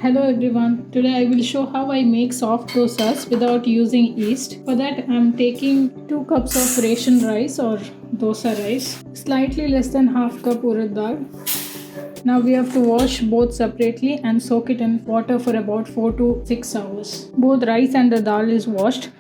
Hello everyone. Today I will show how I make soft dosas without using yeast. For that I am taking 2 cups of ration rice or dosa rice, slightly less than half cup urad dal. Now we have to wash both separately and soak it in water for about 4 to 6 hours. Both rice and the dal is washed.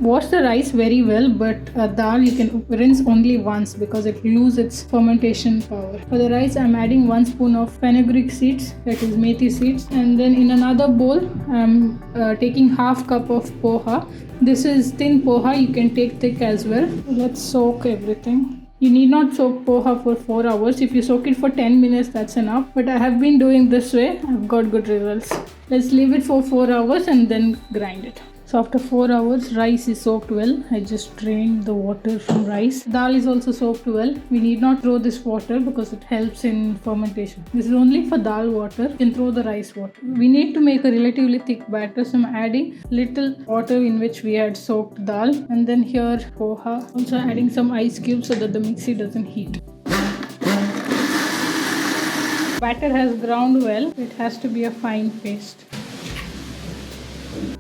Wash the rice very well, but dal you can rinse only once because it loses its fermentation power. For the rice, I'm adding 1 spoon of fenugreek seeds, that is methi seeds, and then in another bowl, I'm taking half cup of poha. This is thin poha, you can take thick as well. Let's soak everything. You need not soak poha for 4 hours. If you soak it for 10 minutes, that's enough. But I have been doing this way. I've got good results. Let's leave it for 4 hours and then grind it. So after 4 hours, rice is soaked well. I just drained the water from rice. Dal is also soaked well. We need not throw this water because it helps in fermentation. This is only for dal water. You can throw the rice water. We need to make a relatively thick batter. So I'm adding little water in which we had soaked dal. And then here poha. Also adding some ice cubes so that the mixie doesn't heat. Batter has ground well. It has to be a fine paste.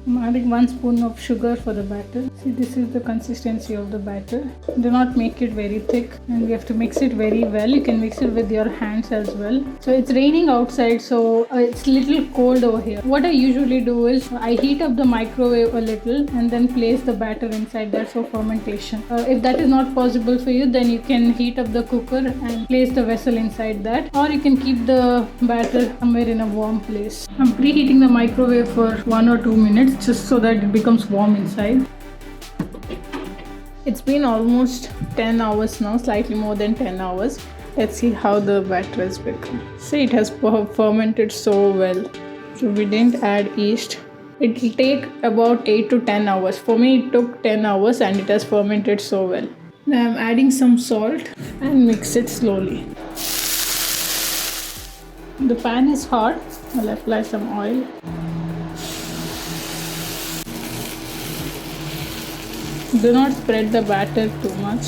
I'm adding 1 spoon of sugar for the batter. See, this is the consistency of the batter. Do not make it very thick, and we have to mix it very well. You can mix it with your hands as well. So it's raining outside, so it's a little cold over here. What I usually do is I heat up the microwave a little and then place the batter inside that for fermentation. If that is not possible for you, then you can heat up the cooker and place the vessel inside that, or you can keep the batter somewhere in a warm place. I'm preheating the microwave for 1 or 2 minutes just so that it becomes warm inside. It's been almost 10 hours now, slightly more than 10 hours. Let's see how the batter has become. See, it has fermented so well. So we didn't add yeast. It will take about 8 to 10 hours. For me, it took 10 hours and it has fermented so well. Now I'm adding some salt and mix it slowly. The pan is hot. I'll apply some oil. Do not spread the batter too much.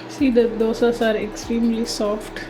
See, the dosas are extremely soft.